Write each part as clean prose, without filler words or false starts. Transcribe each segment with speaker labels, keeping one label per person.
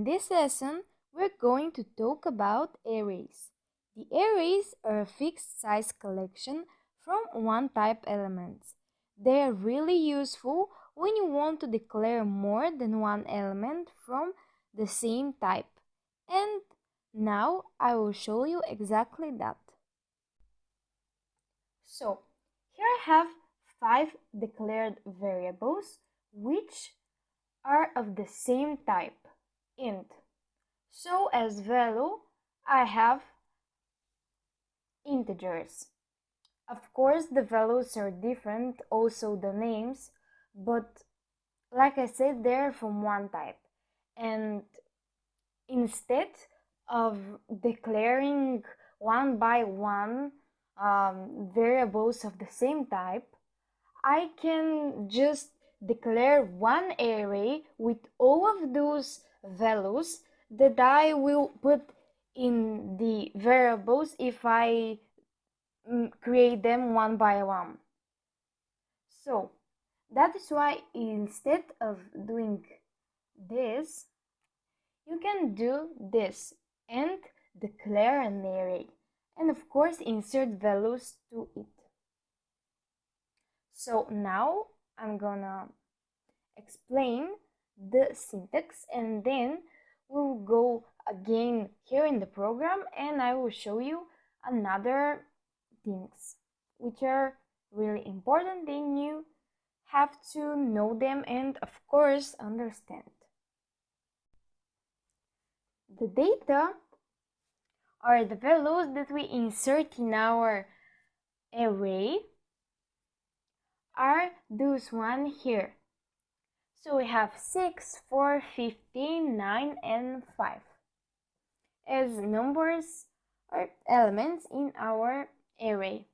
Speaker 1: this lesson, we're going to talk about arrays. The arrays are a fixed size collection from one type elements. They are really useful when you want to declare more than one element from the same type. And now I will show you exactly that. So, here I have 5 declared variables which are of the same type, int. So as value, I have integers. Of course, the values are different, also the names, but like I said, they're from one type. And instead of declaring one by one variables of the same type, I can just declare one array with all of those values that I will put in the variables if I create them one by one. So that is why instead of doing this, you can do this and declare an array, and of course insert values to it. So now I'm gonna explain the syntax, and then we'll go again here in the program and I will show you another things which are really important and you have to know them and of course understand. The data are the values that we insert in our array are those one here. So we have 6, 4, 15, 9 and 5 as numbers or elements in our array.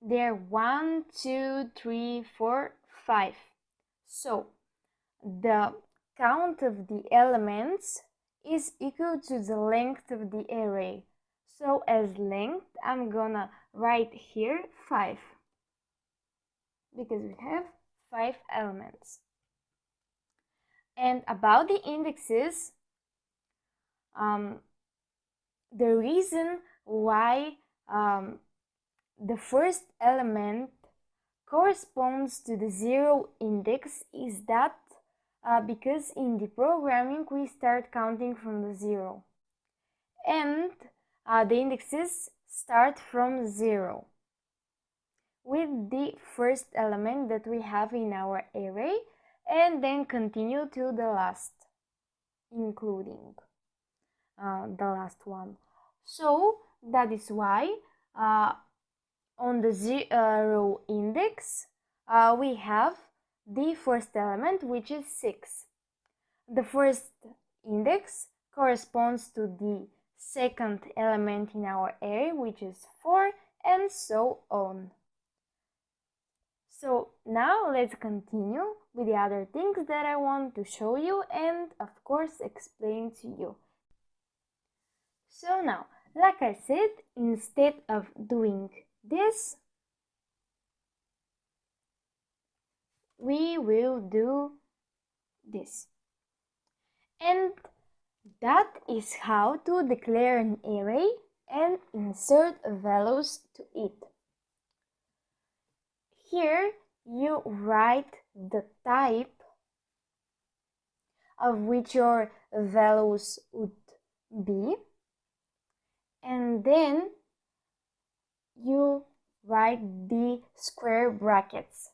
Speaker 1: They're 1, 2, 3, 4, 5. So the count of the elements is equal to the length of the array. So as length, I'm gonna write here 5 because we have 5 elements. And about the indexes, the reason why the first element corresponds to the 0 index is that because in the programming we start counting from the 0 and the indexes start from 0 with the first element that we have in our array and then continue to the last, including the last one. So that is why on the 0 index we have the first element, which is 6. The first index corresponds to the second element in our array, which is 4, and so on. So now let's continue with the other things that I want to show you and of course explain to you. So now, like I said, instead of doing this, we will do this. And that is how to declare an array and insert values to it. Here you write the type of which your values would be, and then you write the square brackets,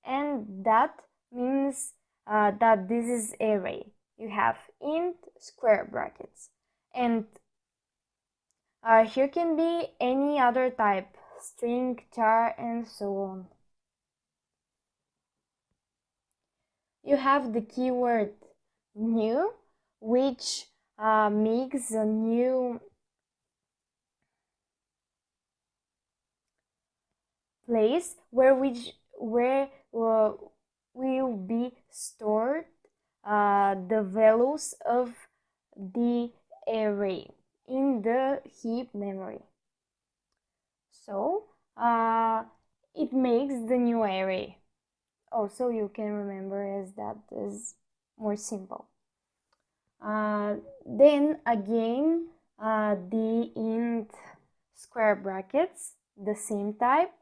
Speaker 1: and that means that this is array. You have int square brackets, and here can be any other type, string, char, and so on. You have the keyword new, which makes a new place where will be stored the values of the array in the heap memory. So it makes the new array. So you can remember as that is more simple. Then again, the int square brackets, the same type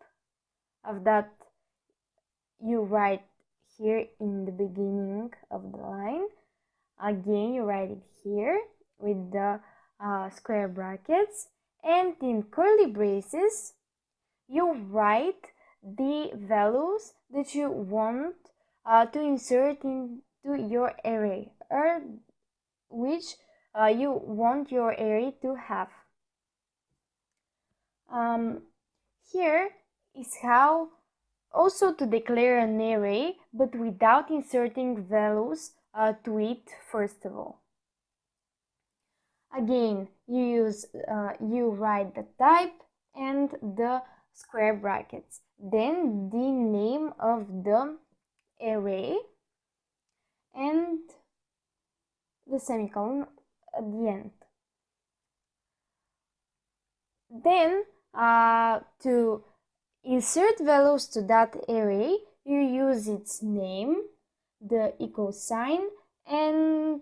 Speaker 1: of that you write here in the beginning of the line. Again, you write it here with the square brackets, and in curly braces you write the values that you want to insert into your array, or which you want your array to have. Here is how also to declare an array, but without inserting values to it first of all. Again, you write the type and the square brackets, then the name of the array and the semicolon at the end. Then to insert values to that array, you use its name, the equal sign, and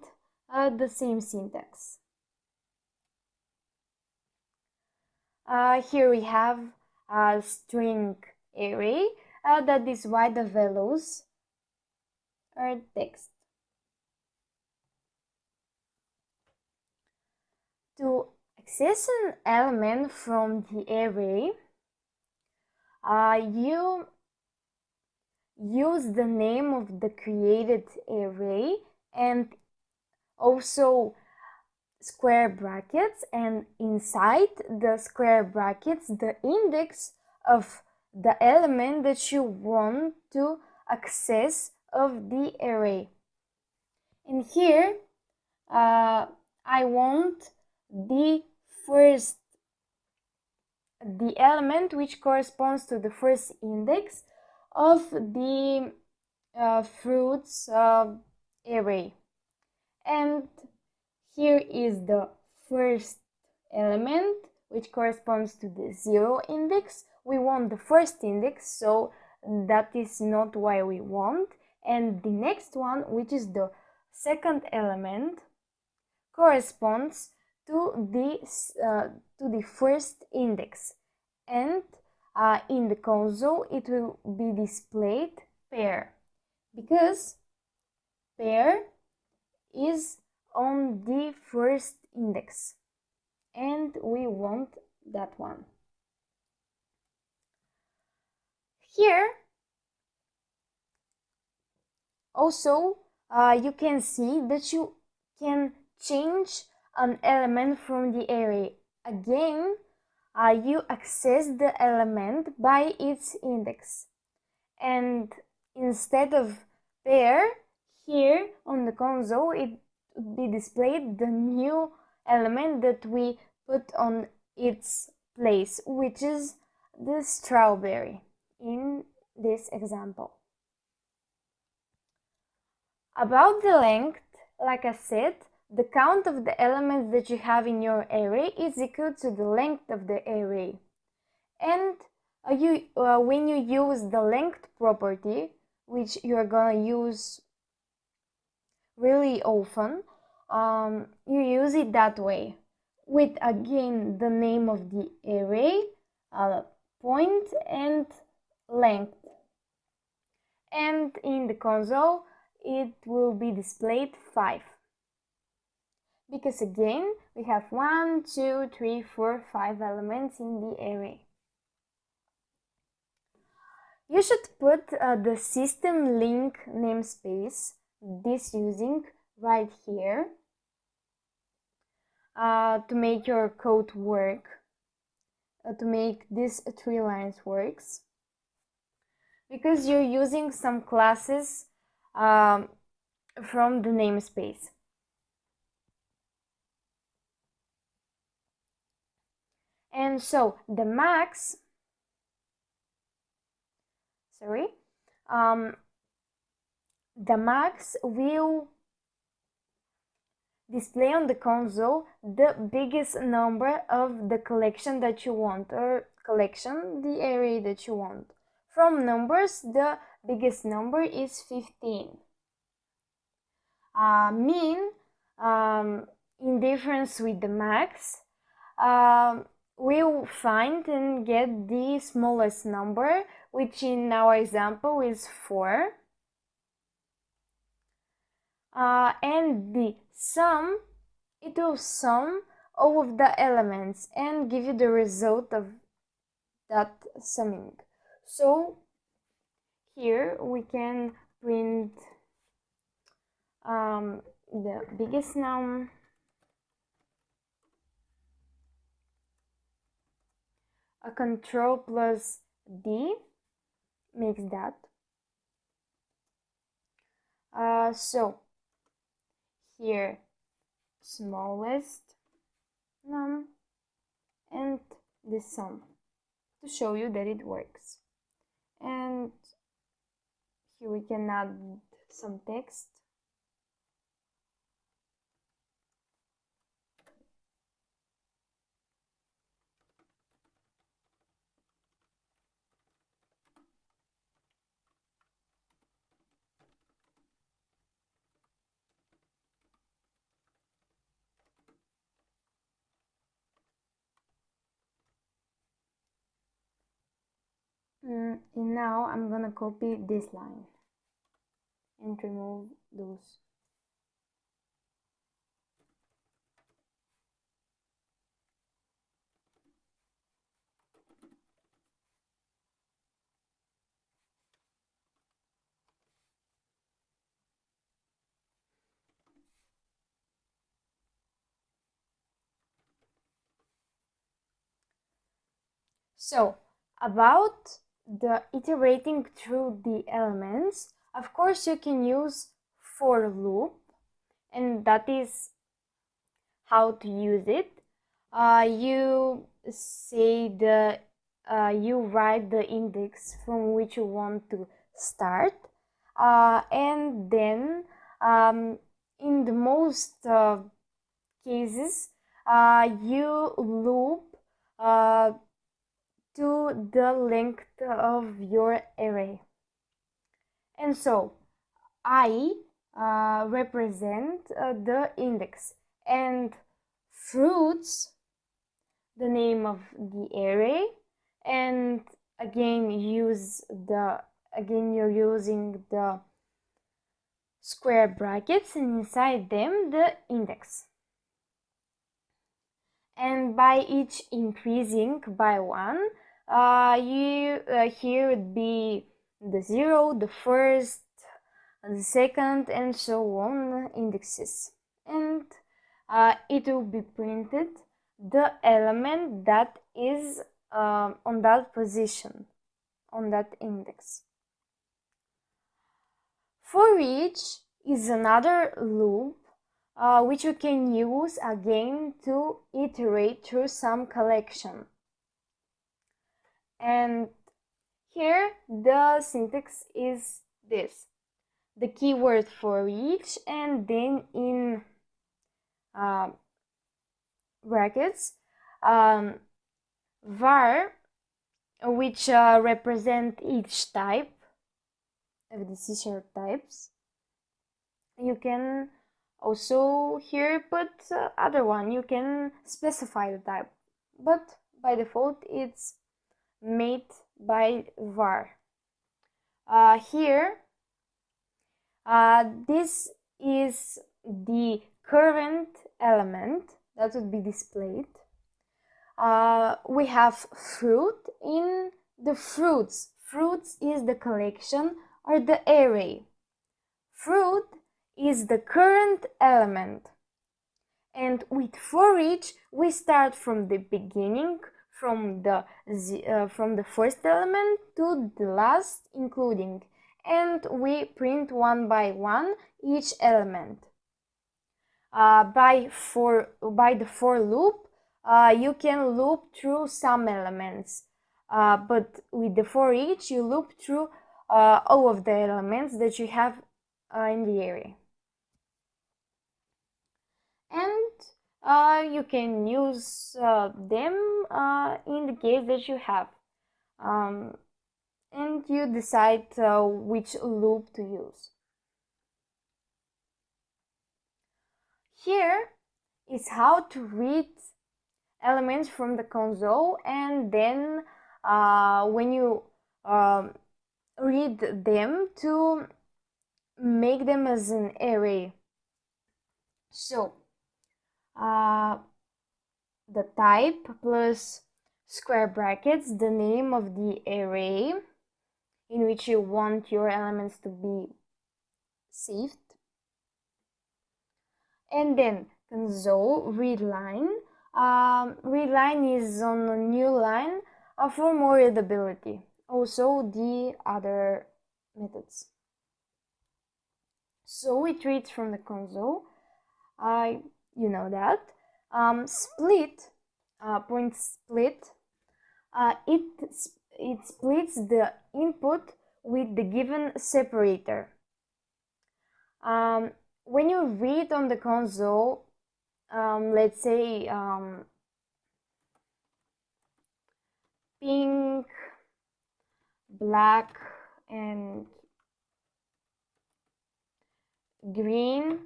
Speaker 1: the same syntax. Here we have a string array that is why the values are text. To access an element from the array, you use the name of the created array and also square brackets, and inside the square brackets the index of the element that you want to access of the array. And here I want the element which corresponds to the first index of the fruits array, and here is the first element which corresponds to the 0 index. We want the first index, so that is not what we want, and the next one, which is the second element, corresponds to the first index, and in the console it will be displayed pair, because pair is on the first index and we want that one. Here also you can see that you can change an element from the array. Again, you access the element by its index, and instead of pair, here on the console it would be displayed the new element that we put on its place, which is the strawberry in this example. About the length, like I said, the count of the elements that you have in your array is equal to the length of the array. And when you use the length property, which you are gonna use really often, you use it that way, with again the name of the array, point and length, and in the console it will be displayed 5, because again we have 1, 2, 3, 4, 5 elements in the array. You should put the system link namespace, this using right here, to make your code work, to make these 3 lines works, because you're using some classes from the namespace. And so the max, the max will display on the console the biggest number of the collection that you want, or collection, the array that you want. From numbers, the biggest number is 15. Mean, in difference with the max, we'll find and get the smallest number, which in our example is 4. And the sum, it will sum all of the elements and give you the result of that summing. So here we can print the biggest num, a control plus D makes that. So here smallest num and the sum to show you that it works. And here we can add some text. And now I'm gonna copy this line and remove those. So about the iterating through the elements, of course you can use for loop, and that is how to use it. You say you write the index from which you want to start, and then in the most cases you loop to the length of your array. And so I represent the index, and fruits the name of the array, and again you're using the square brackets, and inside them the index. And by each increasing by 1, here would be the 0, the first, the second, and so on indexes. And it will be printed the element that is on that position, on that index. For each is another loop which you can use again to iterate through some collection. And here the syntax is this: the keyword for each, and then in brackets var, which represent each type of the C# types. You can also here put other one, you can specify the type, but by default it's made by var. Here this is the current element that would be displayed. We have fruit in the fruits. Fruits is the collection or the array. Fruit is the current element. And with for each, we start from the beginning, from the first element to the last, including, and we print one by one each element. By the for loop, you can loop through some elements, but with the for each, you loop through all of the elements that you have in the array. And you can use them in the case that you have. and you decide which loop to use. Here is how to read elements from the console, and then when you read them, to make them as an array. So the type plus square brackets, the name of the array in which you want your elements to be saved, and then console readline. Readline is on a new line for more readability. Also the other methods. So it reads from the console. You know that. Split, point split, it splits the input with the given separator. When you read on the console, let's say pink, black, and green,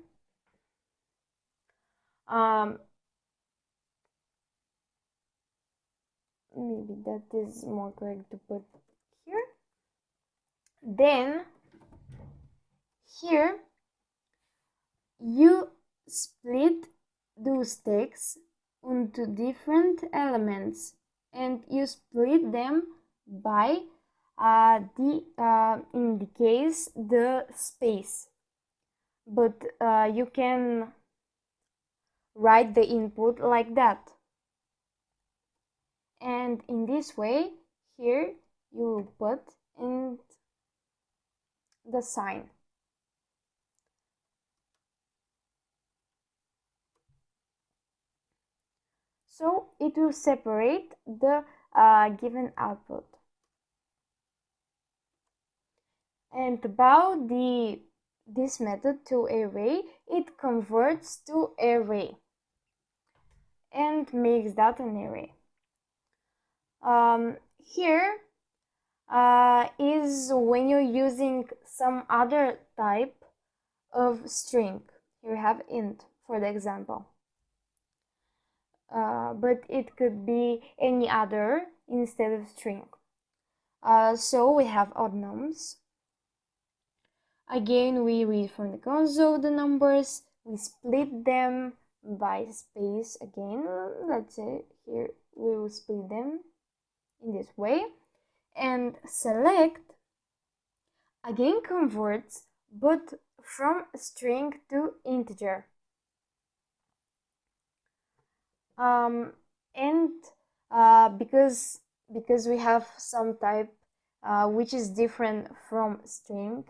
Speaker 1: maybe that is more correct to put here. Then here you split those texts into different elements, and you split them by in the case the space, but you can write the input like that. And in this way, here you will put in the sign. So it will separate the given output. And about this method to array, it converts to array and makes that an array. Here is when you're using some other type of string. Here we have int for the example, but it could be any other instead of string. So we have odd nums. Again, we read from the console the numbers, we split them by space again. Let's say here we will split them in this way, and select again converts, but from string to integer. And because we have some type which is different from string,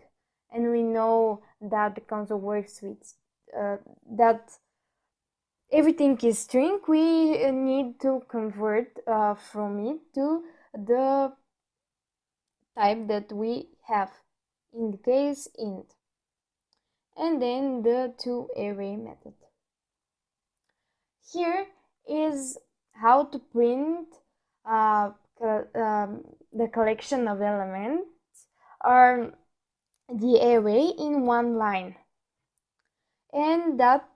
Speaker 1: and we know that the console works with that everything is string, we need to convert from it to the type that we have, in the case int, and then the toArray method. Here is how to print the collection of elements or the array in one line, and that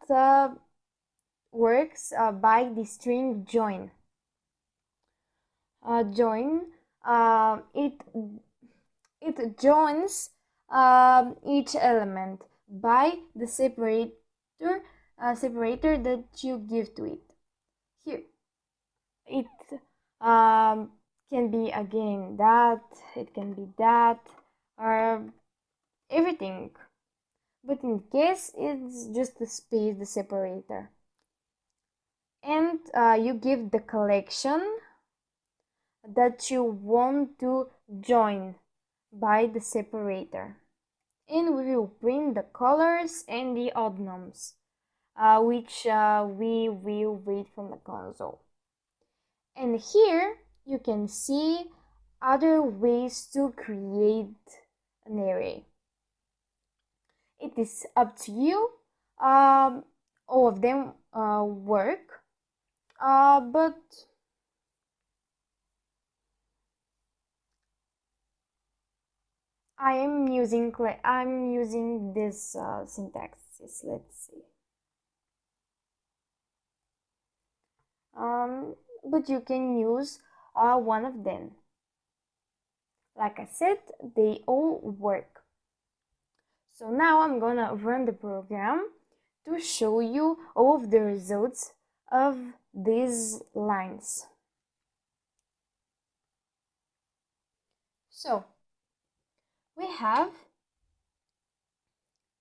Speaker 1: works by the string join. Join, it joins each element by the separator that you give to it. Here it can be again that, it can be that, or everything, but in case it's just the space, the separator, and you give the collection that you want to join by the separator, and we will print the colors and the odd nums, which we will read from the console. And here you can see other ways to create an array. It is up to you. All of them work, but I'm using this syntax. Let's see. But you can use one of them. Like I said, they all work. So now I'm gonna run the program to show you all of the results of these lines. So we have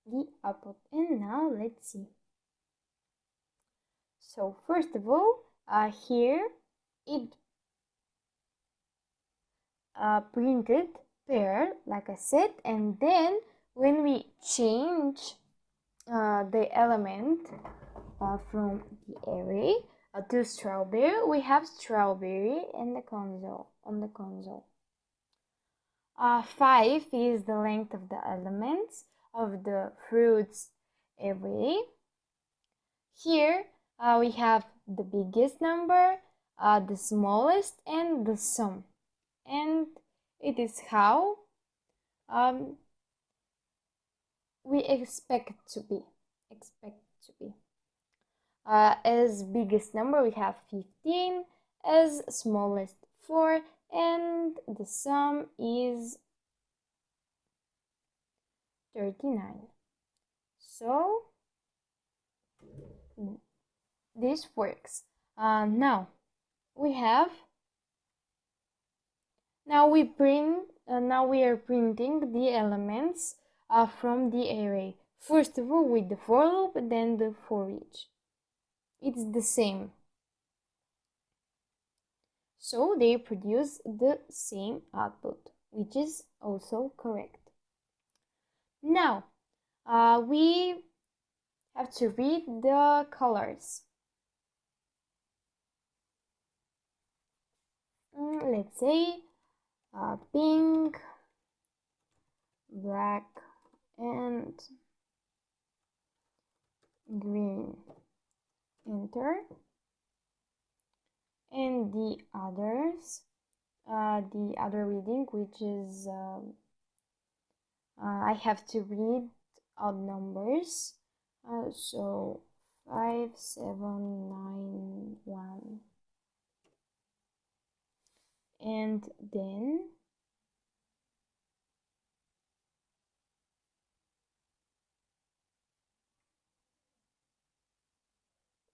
Speaker 1: the output, and now let's see. So first of all, here it printed pair, like I said, and then when we change the element from the array to strawberry, we have strawberry in the console, on the console. 5 is the length of the elements of the fruits array. Here we have the biggest number, the smallest, and the sum. And it is how we expect to be. As biggest number we have 15, as smallest 4, and the sum is 39. So this works. Now we are printing the elements from the array. First of all with the for loop, then the for each. It's the same. So they produce the same output, which is also correct. Now we have to read the colors. Let's say pink, black, and green. Enter. And the others, the other reading, which is I have to read odd numbers. So 5, 7, 9, 1. And then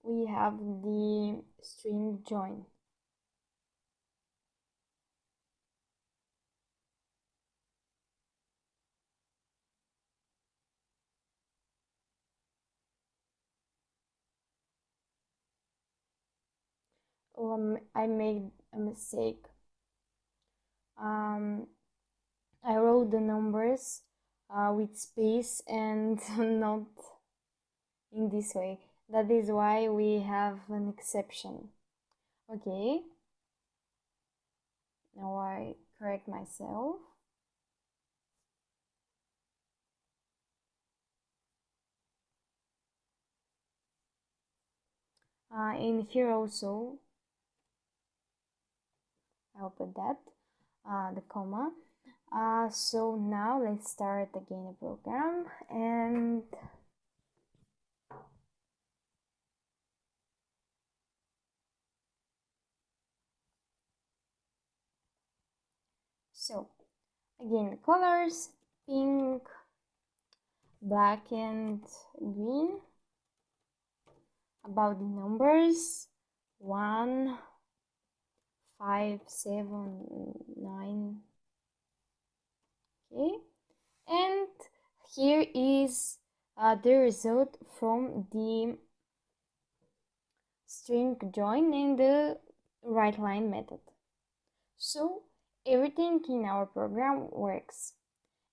Speaker 1: we have the string join. I made a mistake. I wrote the numbers with space and not in this way. That is why we have an exception. Okay. Now I correct myself. In here also, I'll put that, the comma. So now let's start again the program, and so again the colors, pink, black, and green. About the numbers, 1, 5, 7, 9. Okay, and here is the result from the string join and the write line method. So everything in our program works,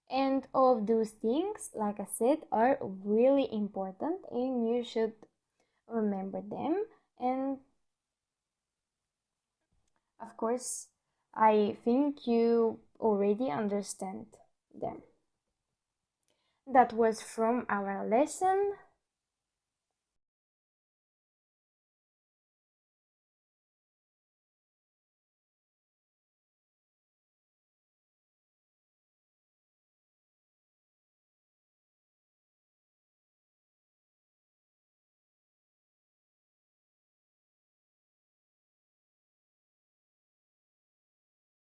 Speaker 1: and all of those things, like I said, are really important and you should remember them. And of course I think you already understand them. That was from our lesson